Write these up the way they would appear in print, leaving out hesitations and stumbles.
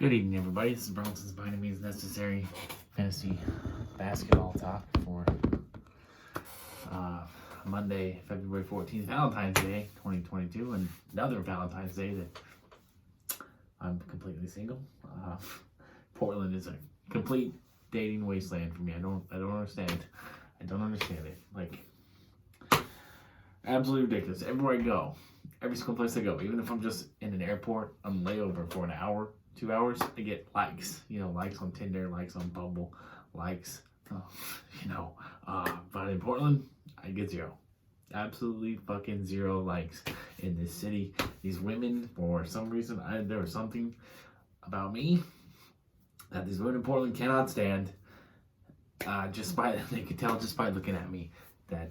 Good evening, everybody. This is Bronson's By Any Means Necessary Fantasy Basketball Talk for Monday, February 14th, Valentine's Day, 2022, and another Valentine's Day that I'm completely single. Portland is a complete dating wasteland for me. I don't understand. I don't understand it. Like, absolutely ridiculous. Everywhere I go, every single place I go, even if I'm just in an airport, I'm layover for an hour, 2 hours, I get likes. Likes on Tinder, likes on Bumble, likes, but in Portland, I get zero. Absolutely fucking zero likes in this city. These women, for some reason, there was something about me that these women in Portland cannot stand. They could tell just by looking at me that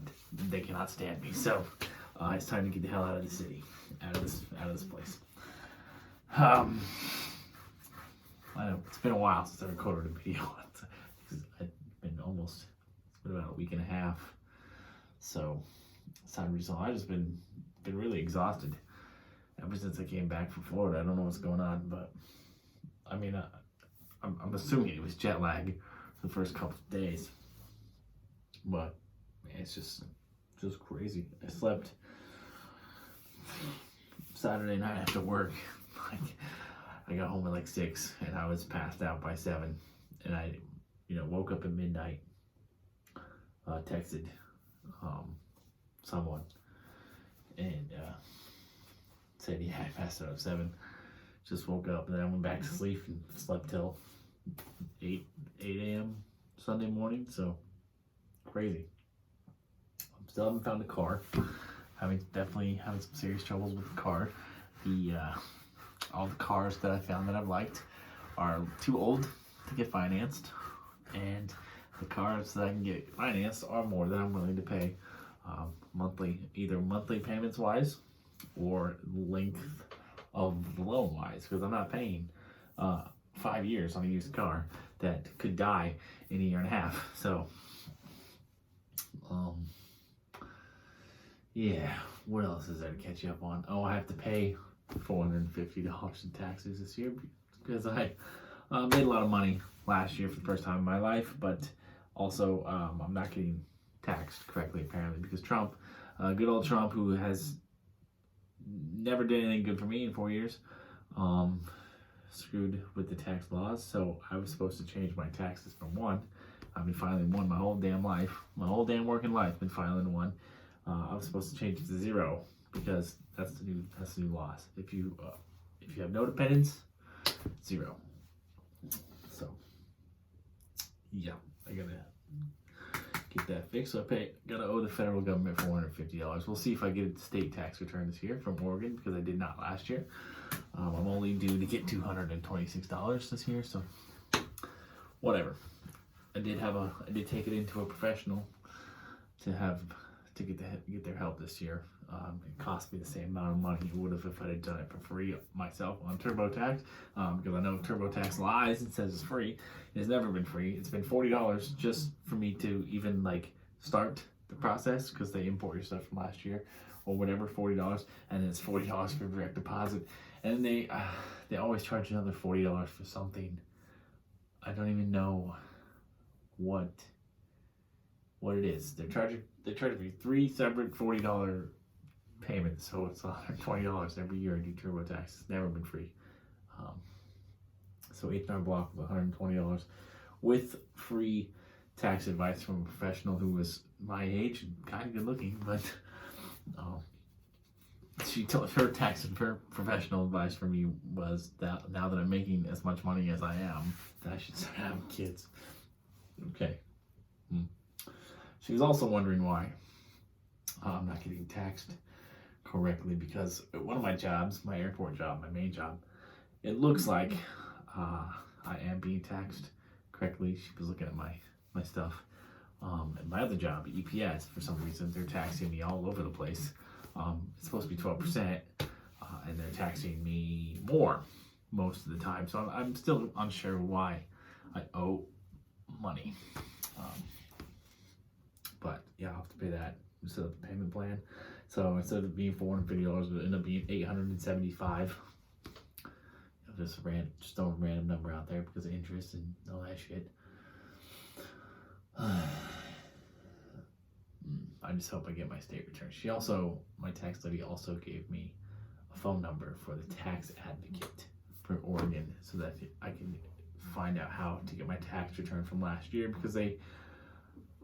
they cannot stand me. So it's time to get the hell out of the city, out of this place. I know it's been a while since I recorded a video. It's been about a week and a half. So it's time to resolve. I've just been really exhausted ever since I came back from Florida. I don't know what's going on, but I mean, I'm assuming it was jet lag for the first couple of days. But man, it's just crazy. I slept Saturday night after work. I got home at like 6 and I was passed out by 7, and I woke up at midnight, texted someone and said, yeah, I passed out at 7, just woke up, and then I went back to sleep and slept till 8 a.m. Sunday morning. So crazy. Still haven't found a car. Definitely having some serious troubles with the car. All the cars that I found that I've liked are too old to get financed, and the cars that I can get financed are more than I'm willing to pay either monthly payments wise or length of the loan wise, because I'm not paying 5 years on a used car that could die in a year and a half. So yeah, what else is there to catch you up on? Oh, I have to pay $450 in taxes this year because I made a lot of money last year for the first time in my life, but also I'm not getting taxed correctly apparently because Trump, good old Trump, who has never did anything good for me in 4 years, screwed with the tax laws. So I was supposed to change my taxes from 1. I've been filing 1 my whole damn life, my whole damn working life, been filing 1. I was supposed to change it to 0 because that's the new laws. If you have no dependents, 0. So yeah, I gotta get that fixed. So gotta owe the federal government $450. We'll see if I get a state tax return this year from Oregon, because I did not last year. I'm only due to get $226 this year, so whatever. I did take it into a professional to get their help this year. It cost me the same amount of money it would have if I had done it for free myself on TurboTax, because I know TurboTax lies and says it's free. It's never been free. It's been $40 just for me to even start the process, because they import your stuff from last year or whatever, $40, and then it's $40 for direct deposit, and they always charge another $40 for something. I don't even know what it is. They're charging me 3 separate $40 payments, so it's $120 every year I do TurboTax. It's never been free. So H&R Block was $120 with free tax advice from a professional who was my age and kind of good looking, but she told her professional advice for me was that now that I'm making as much money as I am, that I should start having kids. Okay. She was also wondering why I'm not getting taxed correctly, because at one of my jobs, my airport job, my main job, it looks like I am being taxed correctly. She was looking at my stuff. At my other job, EPS, for some reason, they're taxing me all over the place. It's supposed to be 12%, and they're taxing me more most of the time. So I'm still unsure why I owe money. But yeah, I'll have to pay that instead of the payment plan. So instead of being $450, it'll end up being $875. just throw a random number out there because of interest and all that shit. I just hope I get my state return. My tax lady also gave me a phone number for the tax advocate for Oregon so that I can find out how to get my tax return from last year, because they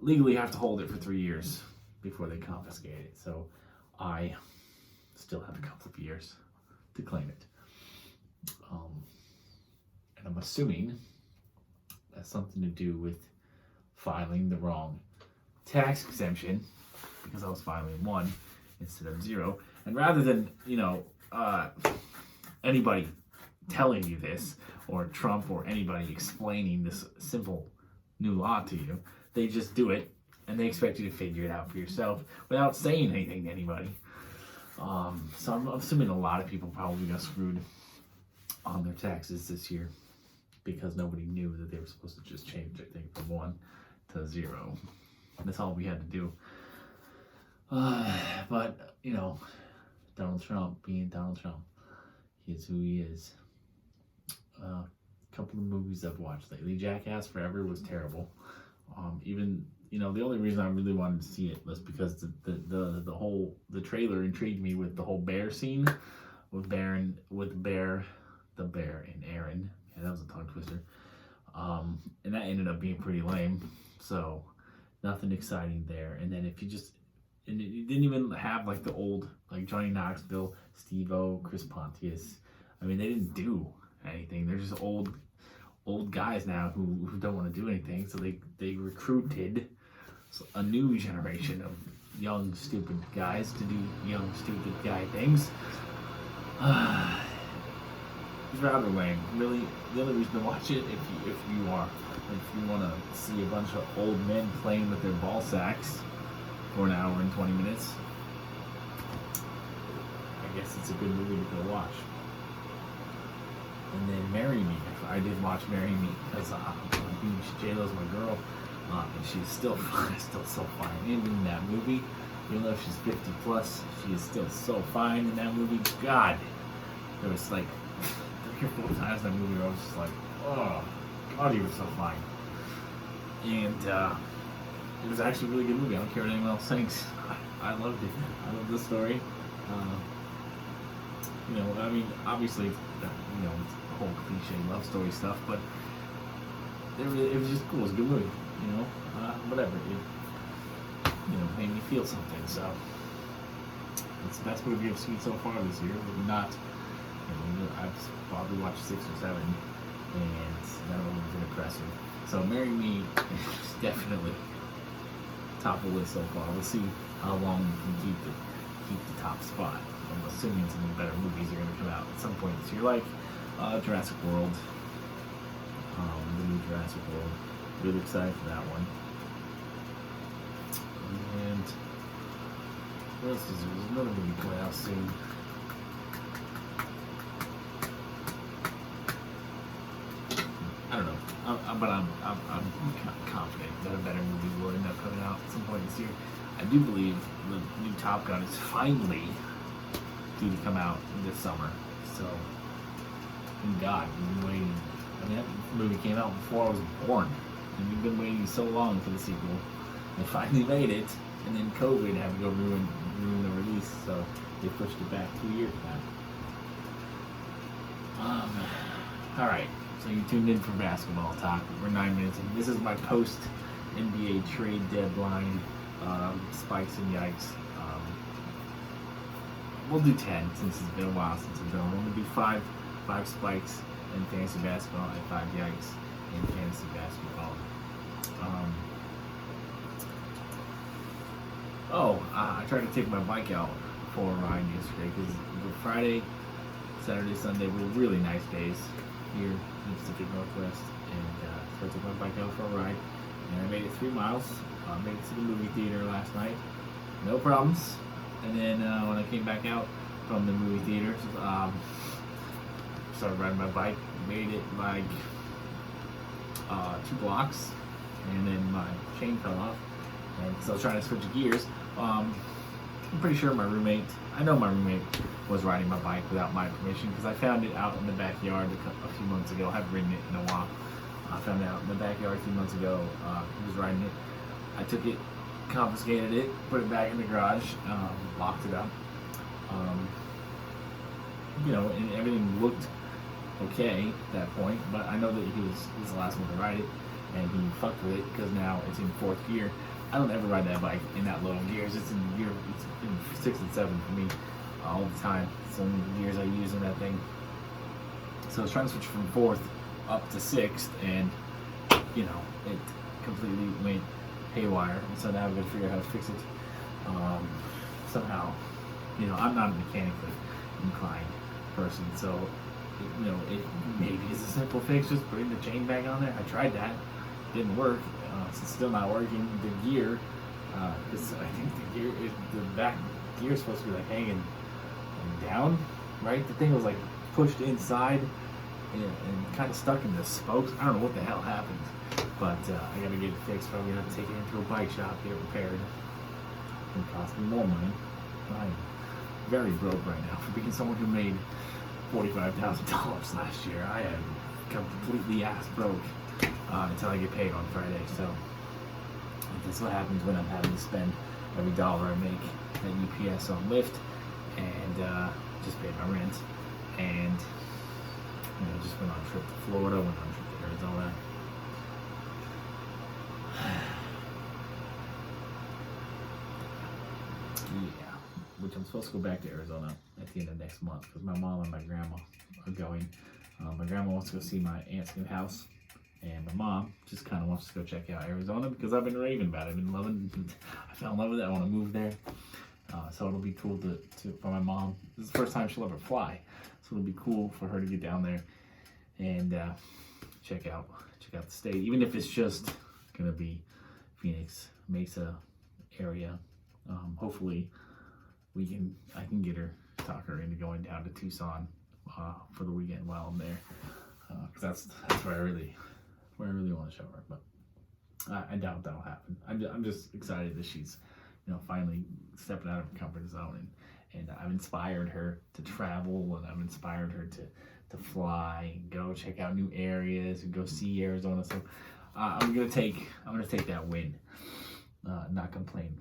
legally have to hold it for 3 years before they confiscate it. So I still have a couple of years to claim it. And I'm assuming that's something to do with filing the wrong tax exemption, because I was filing 1 instead of 0. And rather than, anybody telling you this, or Trump or anybody explaining this simple new law to you, they just do it and they expect you to figure it out for yourself without saying anything to anybody. So I'm assuming a lot of people probably got screwed on their taxes this year because nobody knew that they were supposed to just change, I think, from 1 to 0. That's all we had to do. But, Donald Trump being Donald Trump, he is who he is. A couple of movies I've watched lately. Jackass Forever was terrible. The only reason I really wanted to see it was because the trailer intrigued me with the whole bear scene with Bear and Aaron. Yeah, that was a tongue twister. And that ended up being pretty lame. So nothing exciting there. And then and it didn't even have like the old, like Johnny Knoxville, Steve-O, Chris Pontius. I mean, they didn't do anything. They're just old guys now who don't want to do anything. So they recruited a new generation of young, stupid guys to do young, stupid guy things. It's rather lame. Really, the only reason to watch it, if you want to see a bunch of old men playing with their ball sacks for an hour and 20 minutes, I guess it's a good movie to go watch. And then Marry Me. I did watch Marry Me because J-Lo's my girl, and she's still so fine. Even in that movie, even though she's 50 plus, she is still so fine in that movie. God, there was like 3 or 4 times in that movie where I was just like, oh, God, you were so fine. And it was actually a really good movie. I don't care what anyone else thinks. I loved it. I love the story. Obviously, it's the whole cliche love story stuff, but it was just cool. It was a good movie, whatever. It, made me feel something, so it's the best movie I've seen so far this year. But not, I've probably watched 6 or 7, and none of them have been impressive. So Marry Me is definitely top of the list so far. We'll see how long we can keep the top spot. I'm assuming some better movies are going to come out at some point this year, like Jurassic World, the new Jurassic World. Really excited for that one. And what else is there? There's another movie coming out soon. I don't know, but I'm confident that a better movie will end up coming out at some point this year. I do believe the new Top Gun is finally due to come out this summer. So, thank God, we've been waiting. I mean, that movie came out before I was born, and we've been waiting so long for the sequel. They finally made it, and then COVID had to go ruin the release, so they pushed it back 2 years now. All right, so you tuned in for basketball talk. We're 9 minutes in. This is my post NBA trade deadline. Spikes and Yikes. We'll do 10 since it's been a while since I've done. I'm going to do 5 spikes in fantasy basketball and 5 yikes in fantasy basketball. I tried to take my bike out for a ride yesterday because Friday, Saturday, Sunday were really nice days here in the Pacific Northwest, and so I took my bike out for a ride, and I made it 3 miles. Made it to the movie theater last night, no problems. And then when I came back out from the movie theater, started riding my bike, made it like 2 blocks, and then my chain fell off, and so I was trying to switch gears. I'm pretty sure I know my roommate was riding my bike without my permission because I found it out in the backyard a few months ago. I haven't ridden it in a while. I found it out in the backyard a few months ago. He was riding it. I took it, confiscated it, put it back in the garage, locked it up. And everything looked okay at that point, but I know that he was the last one to ride it, and he fucked with it because now it's in 4th gear. I don't ever ride that bike in that low gears. It's in 6 and 7 for me all the time. So many gears I use in that thing. So I was trying to switch from 4th up to 6th, and it completely went haywire. And so now I've got to figure out how to fix it somehow. I'm not a mechanically inclined person, so it maybe is a simple fix, just putting the chain back on there. I tried that, didn't work. It's still not working. The gear, because I think the back gear is supposed to be like hanging down, right? The thing was like pushed inside and kind of stuck in the spokes. I don't know what the hell happened, but I gotta get it fixed. Probably gonna have to take it into a bike shop, get it repaired. It's gonna cost me more money. I'm very broke right now for being someone who made $45,000 last year. I am completely ass broke until I get paid on Friday. So that's what happens when I'm having to spend every dollar I make at UPS on Lyft and just pay my rent. And just went on a trip to Florida, went on a trip to Arizona. Yeah, which I'm supposed to go back to Arizona at the end of next month because my mom and my grandma are going. My grandma wants to go see my aunt's new house, and my mom just kind of wants to go check out Arizona because I've been raving about it. I've been loving it. I fell in love with it. I want to move there. So it'll be cool for my mom. This is the first time she'll ever fly, so it'll be cool for her to get down there and check out the state, even if it's just gonna be Phoenix, Mesa area. Hopefully, I can get her, talk her into going down to Tucson for the weekend while I'm there, because that's where I really want to show her. But I doubt that'll happen. I'm just excited that she's finally stepping out of her comfort zone, and I've inspired her to travel, and I've inspired her to fly and go check out new areas and go see Arizona. So I'm gonna take that win, not complain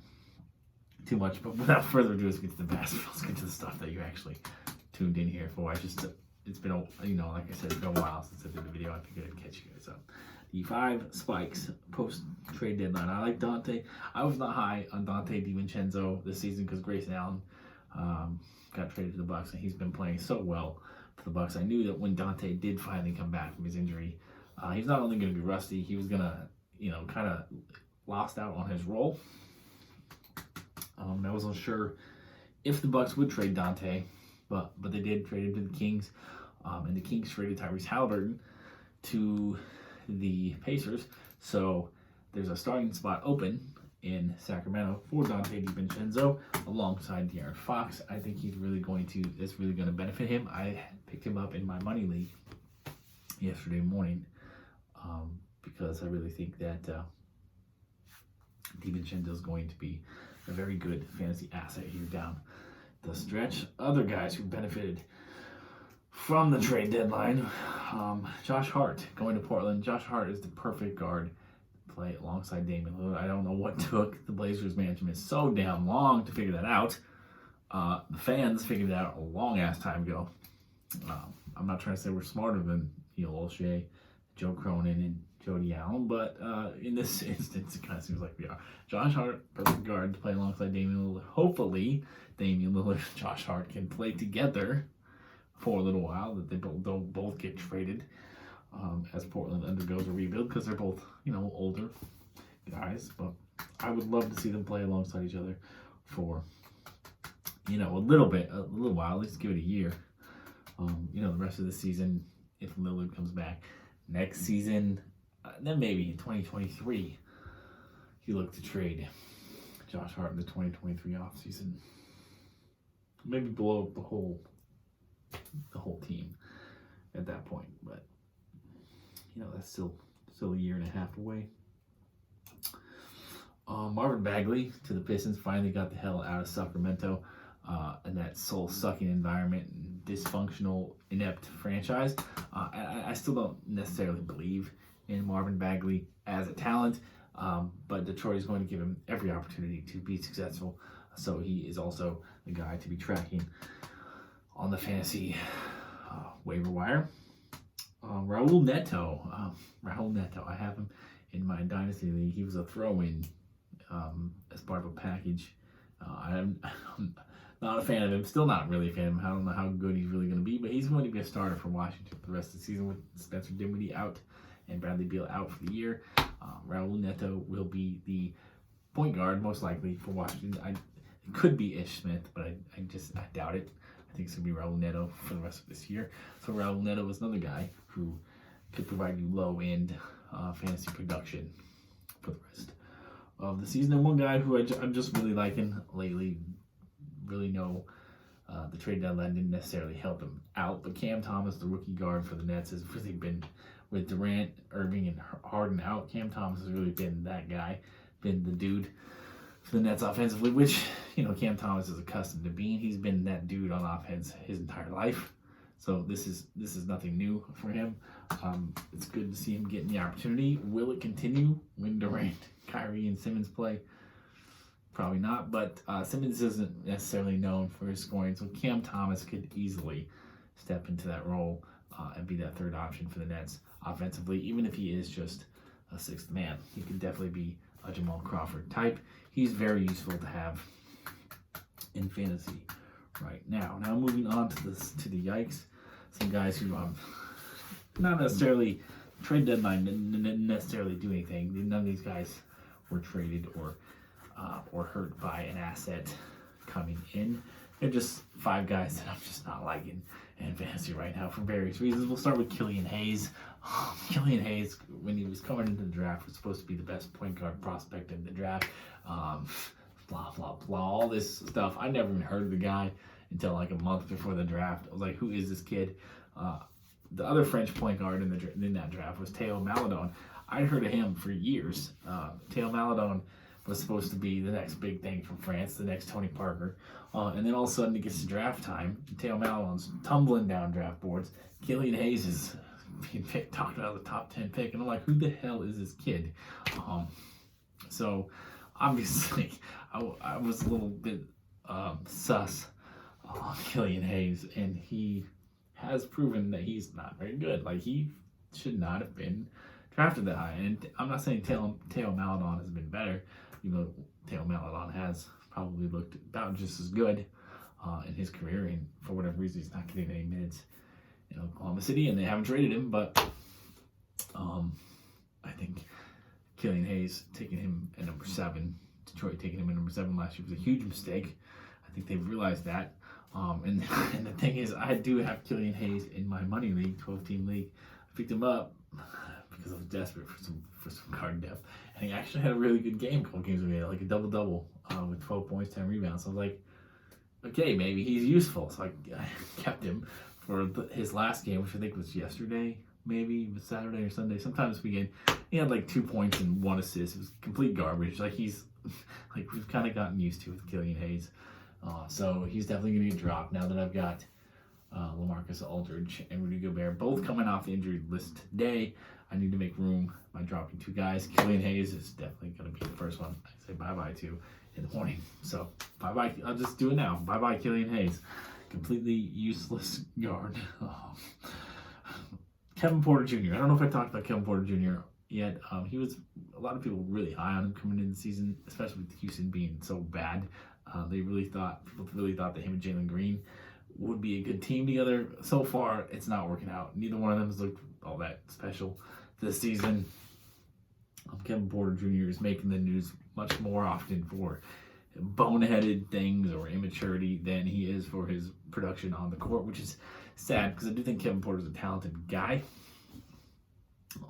too much. But without further ado, let's get to the basketball. Let's get to the stuff that you actually tuned in here for. It's been like I said, it's been a while since I did the video. I figured I'd catch you guys up. The 5 Spikes post trade deadline. I like Dante. I was not high on Dante DiVincenzo this season because Grayson Allen got traded to the Bucks, and he's been playing so well for the Bucks. I knew that when Dante did finally come back from his injury, he's not only going to be rusty, he was going to, kind of lost out on his role. I wasn't sure if the Bucks would trade Dante, but they did trade him to the Kings, and the Kings traded Tyrese Halliburton to the Pacers. So there's a starting spot open in Sacramento for Dante DiVincenzo alongside De'Aaron Fox. I think it's really going to benefit him. I picked him up in my money league yesterday morning because I really think that DiVincenzo is going to be a very good fantasy asset here down the stretch. Other guys who benefited from the trade deadline, Josh Hart going to Portland. Josh Hart is the perfect guard to play alongside Damian Lillard. I don't know what took the Blazers management so damn long to figure that out. The fans figured it out a long ass time ago. I'm not trying to say we're smarter than Neil Olshey, Joe Cronin, and Jody Allen, but in this instance, it kind of seems like we are. Josh Hart, perfect guard to play alongside Damian Lillard. Hopefully, Damian Lillard and Josh Hart can play together for a little while, that they don't both get traded as Portland undergoes a rebuild, because they're both, older guys. But I would love to see them play alongside each other for, a little while, at least give it a year. The rest of the season, if Lillard comes back next season, then maybe in 2023, you look to trade Josh Hart in the 2023 offseason. Maybe blow up the whole team at that point, but that's still a year and a half away. Marvin Bagley to the Pistons finally got the hell out of Sacramento and that soul-sucking environment, dysfunctional, inept franchise. I still don't necessarily believe in Marvin Bagley as a talent, but Detroit is going to give him every opportunity to be successful. So he is also the guy to be tracking on the fantasy waiver wire. Raul Neto. I have him in my dynasty league. He was a throw-in as part of a package. I'm not a fan of him. Still not really a fan of him. I don't know how good he's really going to be, but he's going to be a starter for Washington for the rest of the season with Spencer Dinwiddie out and Bradley Beal out for the year. Raul Neto will be the point guard most likely for Washington. It could be Ish Smith, but I doubt it. I think it's going to be Raul Neto for the rest of this year. So Raul Neto is another guy who could provide you low-end fantasy production for the rest of the season. And one guy who I'm just really liking lately, really know the trade deadline didn't necessarily help him out, but Cam Thomas, the rookie guard for the Nets, has really been, with Durant, Irving, and Harden out, Cam Thomas has really been that guy, been the dude for the Nets offensively, which, Cam Thomas is accustomed to being. He's been that dude on offense his entire life. So this is nothing new for him. It's good to see him getting the opportunity. Will it continue when Durant, Kyrie, and Simmons play? Probably not, but Simmons isn't necessarily known for his scoring, so Cam Thomas could easily step into that role and be that third option for the Nets offensively, even if he is just a sixth man. He could definitely be a Jamal Crawford type. He's very useful to have in fantasy right now. Now moving on to the Yikes. Some guys who not necessarily trade deadline didn't necessarily do anything. None of these guys were traded or hurt by an asset coming in. They're just 5 guys that I'm just not liking in fantasy right now for various reasons. We'll start with Killian Hayes. Killian Hayes, when he was coming into the draft, was supposed to be the best point guard prospect in the draft. Blah, blah, blah, all this stuff. I never even heard of the guy until like a month before the draft. I was like, who is this kid? The other French point guard in that draft was Theo Maledon. I'd heard of him for years. Theo Maledon was supposed to be the next big thing from France, the next Tony Parker. And then all of a sudden it gets to draft time. Theo Maledon's tumbling down draft boards. Killian Hayes is being talked about as a top 10 pick. And I'm like, who the hell is this kid? So obviously I was a little bit sus on Killian Hayes. And he has proven that he's not very good. Like, he should not have been drafted that high. And I'm not saying Theo Maledon has been better, even though Theo Maledon has probably looked about just as good in his career, and for whatever reason he's not getting any minutes in Oklahoma City, and they haven't traded him. But I think Killian Hayes taking him at number 7, Detroit taking him at number 7 last year was a huge mistake. I think they've realized that. And the thing is, I do have Killian Hayes in my money league, 12-team league. I picked him up because I was desperate for some guard depth, and he actually had a really good game a couple games ago. He had like a double-double with 12 points, 10 rebounds. So I was like, okay, maybe he's useful. So I kept him for his last game, which I think was yesterday, maybe it was Saturday or Sunday, sometime this weekend. He had like 2 points and 1 assist. It was complete garbage. Like, he's like, we've kind of gotten used to with Killian Hayes. So he's definitely going to get dropped now that I've got LaMarcus Aldridge and Rudy Gobert both coming off the injury list today. I need to make room by dropping 2 guys. Killian Hayes is definitely going to be the first one I say bye-bye to in the morning. So bye-bye. I'll just do it now. Bye-bye, Killian Hayes. Completely useless guard. Kevin Porter Jr. I don't know if I talked about Kevin Porter Jr. yet. He was, a lot of people really high on him coming into the season, especially with Houston being so bad. People really thought that him and Jalen Green would be a good team together. So far, it's not working out. Neither one of them has looked all that special this season. Kevin Porter Jr. is making the news much more often for boneheaded things or immaturity than he is for his production on the court, which is sad because I do think Kevin Porter is a talented guy.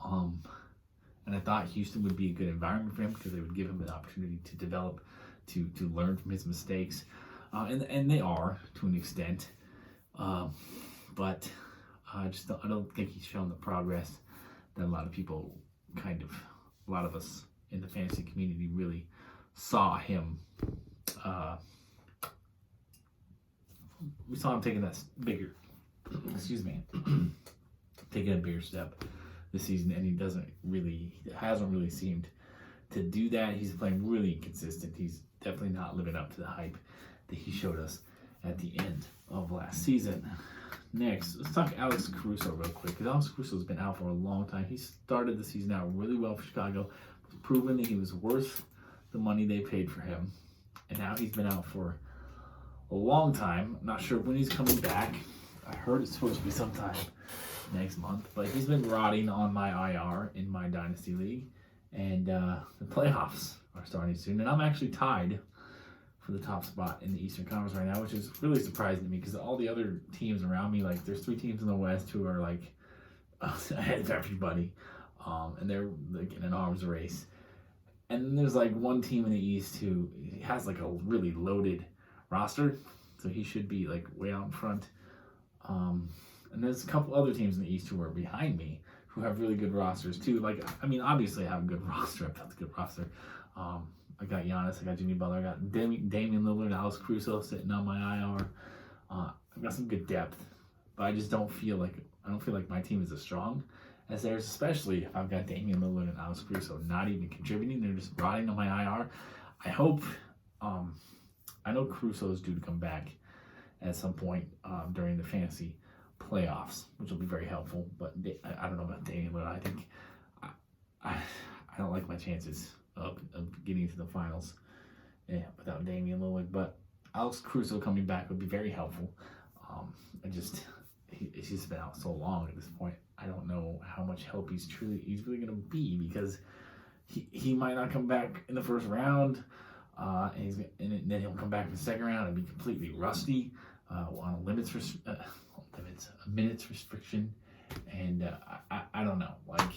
And I thought Houston would be a good environment for him because they would give him an opportunity to develop, to learn from his mistakes. And they are to an extent. But I don't think he's shown the progress that a lot of us in the fantasy community really saw him. We saw him taking that bigger, taking a bigger step this season, and he hasn't really seemed to do that. He's playing really inconsistent. He's definitely not living up to the hype that he showed us at the end of last season. Next, let's talk Alex Caruso real quick, because Alex Caruso's been out for a long time. He started the season out really well for Chicago, proving that he was worth the money they paid for him, and now he's been out for a long time. I'm not sure when he's coming back. I heard it's supposed to be sometime next month, but he's been rotting on my IR in my Dynasty League, and the playoffs are starting soon, and I'm actually tied for the top spot in the Eastern Conference right now, which is really surprising to me because all the other teams around me, like there's 3 teams in the West who are like ahead of everybody, and they're like in an arms race. And then there's like one team in the East who has like a really loaded roster, so he should be like way out in front. And there's a couple other teams in the East who are behind me who have really good rosters too. Like, I mean, obviously I have a good roster. I've got a good roster. I got Giannis, I got Jimmy Butler, I got Damian Lillard, Alex Caruso sitting on my IR. I've got some good depth, but I just don't feel like my team is as strong as theirs, especially if I've got Damian Lillard and Alex Caruso not even contributing. They're just rotting on my IR. I hope, I know Caruso is due to come back at some point during the fantasy playoffs, which will be very helpful, but I don't know about Damian Lillard. I think I don't like my chances of getting to the finals without Damian Lillard, but Alex Caruso coming back would be very helpful. He's just been out so long at this point. I don't know how much help he's really going to be, because he might not come back in the first round, and then he'll come back in the second round and be completely rusty on a minutes restriction, and I don't know. Like,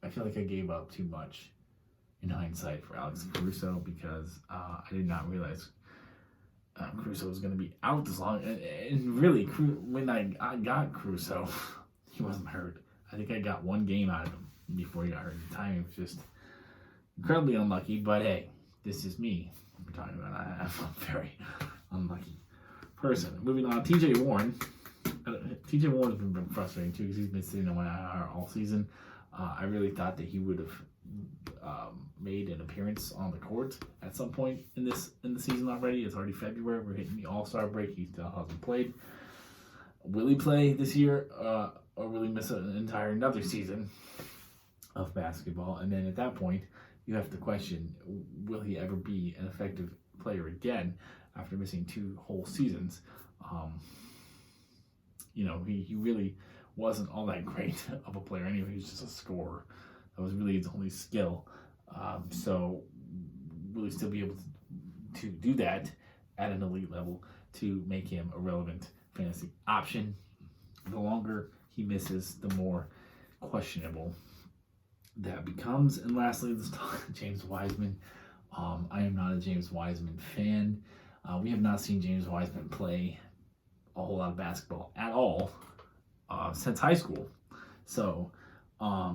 I feel like I gave up too much in hindsight for Alex Caruso, because I did not realize Caruso was going to be out this long. And really, when I got Caruso, he wasn't hurt. I think I got 1 game out of him before he got hurt. The timing was just incredibly unlucky, but hey, this is me. We're talking about I'm a very unlucky person. Moving on, TJ Warren. TJ Warren has been frustrating too, because he's been sitting on my IR all season. I really thought that he would have made an appearance on the court at some point in the season already. It's already February. We're hitting the All-Star break. He still hasn't played. Will he play this year, or will he miss another season of basketball? And then at that point, you have to question, will he ever be an effective player again after missing 2 whole seasons? He really wasn't all that great of a player anyway. He was just a scorer. That was really his only skill. So will he still be able to do that at an elite level to make him a relevant fantasy option? The longer he misses, the more questionable that becomes. And lastly, let's talk James Wiseman. I am not a James Wiseman fan. We have not seen James Wiseman play a whole lot of basketball at all since high school. So I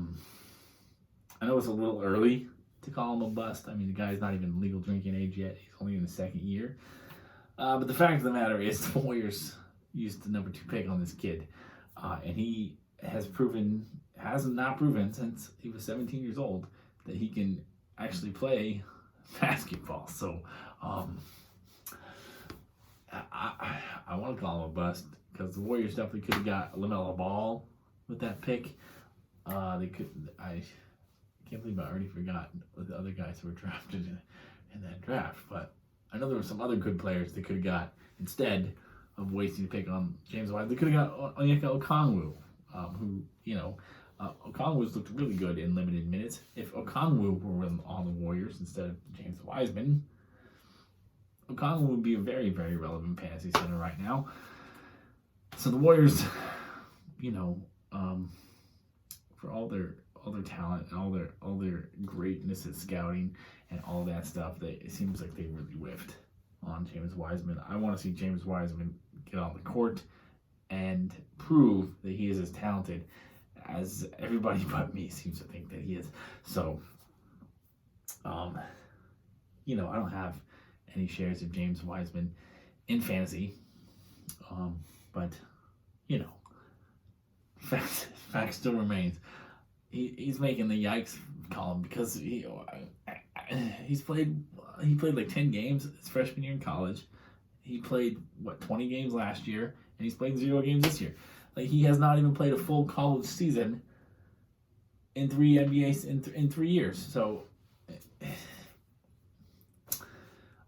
know it's a little early to call him a bust. I mean, the guy's not even legal drinking age yet. He's only in the 2nd year. But the fact of the matter is, the Warriors used the number 2 pick on this kid. And he hasn't proven since he was 17 years old that he can actually play basketball. So I want to call him a bust, because the Warriors definitely could have got LaMelo Ball with that pick. I can't believe I already forgot the other guys who were drafted in that draft. But I know there were some other good players they could have got instead of wasting a pick on James Wiseman. They could have got Onyeka Okongwu, who, Okongwu's looked really good in limited minutes. If Okongwu were on the Warriors instead of James Wiseman, Okongwu would be a very, very relevant fantasy center right now. So the Warriors, for all their talent and all their greatness at scouting and all that stuff, it seems like they really whiffed on James Wiseman. I want to see James Wiseman get on the court and prove that he is as talented as everybody but me seems to think that he is. So You know, I don't have any shares of James Wiseman in fantasy, but you know, fact still remains. He's making the yikes column because he's played like 10 games his freshman year in college. He played 20 games last year, and he's played 0 games this year. Like, he has not even played a full college season in 3 NBAs in 3 years. So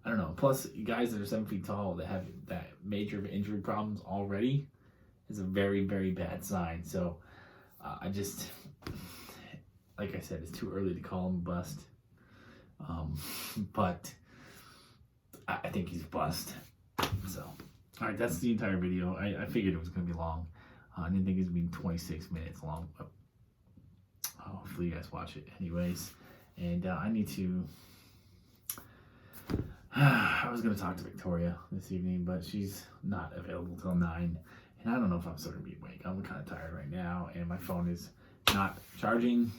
I don't know. Plus, guys that are 7 feet tall that have that major injury problems already is a very, very bad sign. So I just, like I said, it's too early to call him a bust. But I think he's bust. So, all right, that's the entire video. I figured it was going to be long. I didn't think it was going to be 26 minutes long. But hopefully you guys watch it anyways. And I need to... I was going to talk to Victoria this evening, but she's not available till 9. And I don't know if I'm still going to be awake. I'm kind of tired right now, and my phone is not charging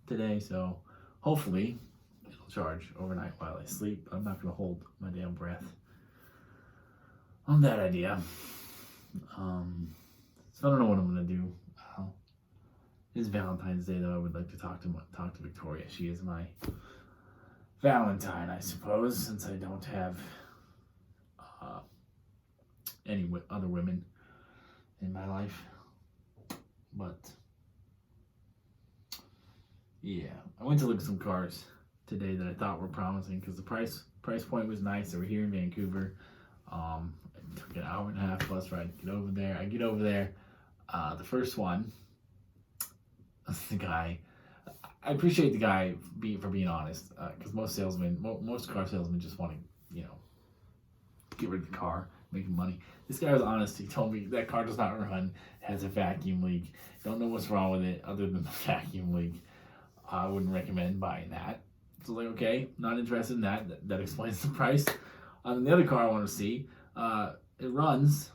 today, so hopefully it'll charge overnight while I sleep. I'm not going to hold my damn breath on that idea. So I don't know what I'm going to do. It's Valentine's Day, though. I would like to talk to Victoria. She is my Valentine, I suppose, since I don't have any other women in my life. But yeah, I went to look at some cars today that I thought were promising because the price point was nice. They were here in Vancouver. It took an hour and a half bus ride to get over there. I get over there. The first one, the guy. I appreciate the guy for being honest, because most car salesmen just want to, get rid of the car, making money. This guy was honest. He told me that car does not run, has a vacuum leak. Don't know what's wrong with it other than the vacuum leak. I wouldn't recommend buying that. So like, okay, not interested in that. That explains the price. And the other car I want to see, it runs.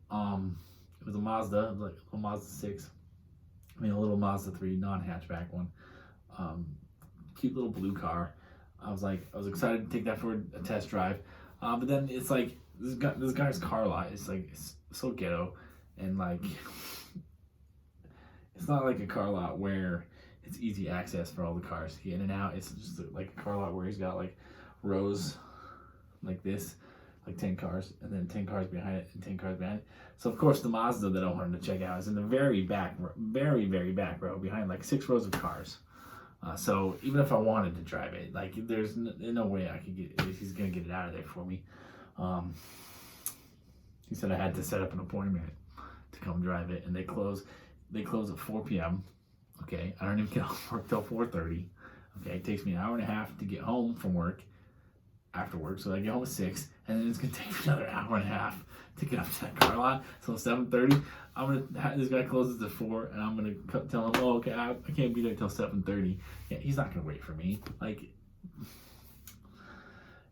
It was a Mazda, like a Mazda 6. I mean, a little Mazda 3 non-hatchback one. Cute little blue car. I was excited to take that for a test drive. But then it's like this guy's car lot is like it's so ghetto, and like it's not like a car lot where it's easy access for all the cars to get in and out. It's just like a car lot where he's got like rows like this, like 10 cars, and then 10 cars behind it, and 10 cars behind it. So of course the Mazda that I wanted to check out is in the very back, very, very back row behind like 6 rows of cars. So even if I wanted to drive it, like there's no way I could get it. He's gonna get it out of there for me. He said I had to set up an appointment to come drive it, and they close at 4 p.m. Okay, I don't even get off work till 4:30. Okay, it takes me an hour and a half to get home from work after work, so I get home at 6, and then it's gonna take me another hour and a half to get up to that car lot. So 7:30, I'm gonna have this guy closes at 4, and I'm gonna tell him, oh, okay, I can't be there till 7:30. Yeah, he's not gonna wait for me. Like,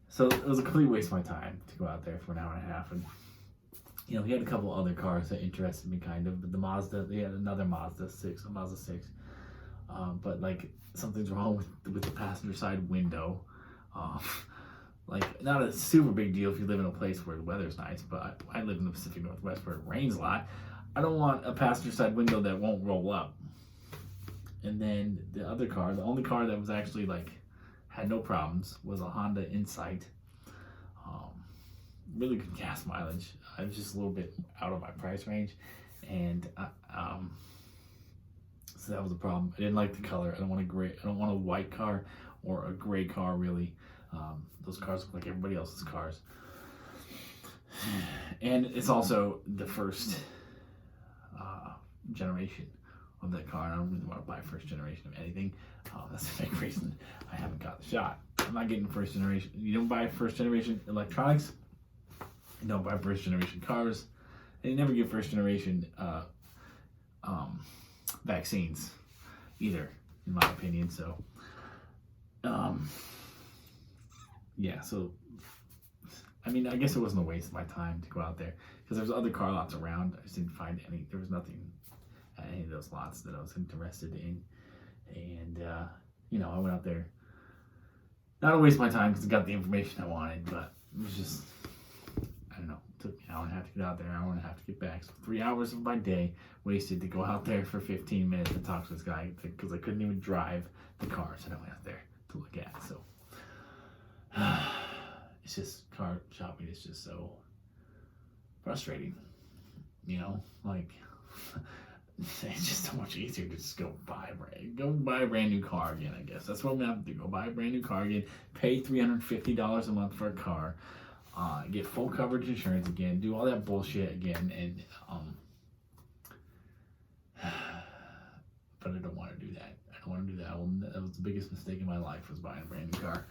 so it was a complete waste of my time to go out there for an hour and a half. And he had a couple other cars that interested me kind of, but the Mazda, they had another Mazda 6, a Mazda 6. But like something's wrong with the passenger side window. Like, not a super big deal if you live in a place where the weather's nice, but I live in the Pacific Northwest where it rains a lot. I don't want a passenger side window that won't roll up. And then the other car, the only car that was actually like had no problems, was a Honda Insight. Really good gas mileage. I was just a little bit out of my price range, and so that was a problem. I didn't like the color. I don't want a white car or a gray car, really. Those cars look like everybody else's cars. And it's also the first generation of that car. I don't really want to buy first generation of anything. That's the big reason I haven't got the shot. I'm not getting first generation. You don't buy first generation electronics. You don't buy first generation cars. And you never get first generation vaccines either, in my opinion. So, yeah, so, I mean, I guess it wasn't a waste of my time to go out there, because there's other car lots around. I just didn't find any. There was nothing at any of those lots that I was interested in. And, I went out there not to waste my time because I got the information I wanted, but it was just, I don't know, it took me an hour and a half to get out there, an hour and a half to get back. So 3 hours of my day wasted to go out there for 15 minutes and talk to this guy because I couldn't even drive the cars that I went out there to look at. So it's just, car shopping is just so frustrating, you know, like it's just so much easier to just go buy a brand new car again. I guess that's what I'm gonna have to do. Go buy a brand new car again, pay $350 a month for a car, get full coverage insurance again, do all that bullshit again, and but I don't want to do that. I don't want to do that. That was the biggest mistake in my life, was buying a brand new car.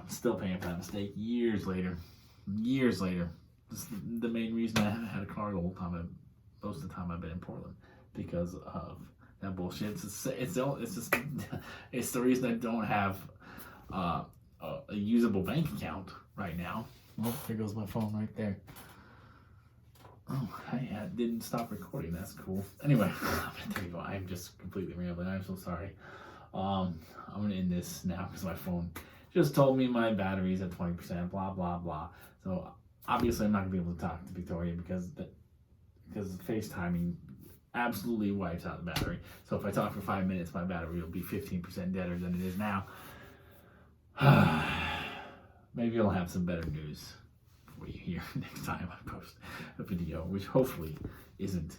Still paying for that mistake years later. Years later. This is the main reason I haven't had a car the whole time. Most of the time I've been in Portland, because of that bullshit. It's the reason I don't have a usable bank account right now. Oh, there goes my phone right there. Oh, I didn't stop recording. That's cool. Anyway, there you go. I'm just completely rambling. I'm so sorry. I'm gonna end this now because my phone just told me my battery's at 20%. Blah blah blah. So obviously I'm not gonna be able to talk to Victoria because FaceTiming absolutely wipes out the battery. So if I talk for 5 minutes, my battery will be 15% deader than it is now. Maybe I'll have some better news for you here next time I post a video, which hopefully isn't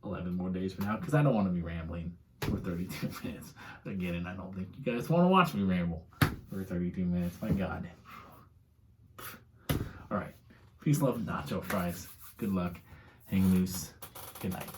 11 more days from now, because I don't want to be rambling for 32 minutes again, and I don't think you guys want to watch me ramble for 32 minutes. My God. All right. Peace, love, and nacho fries. Good luck. Hang loose. Good night.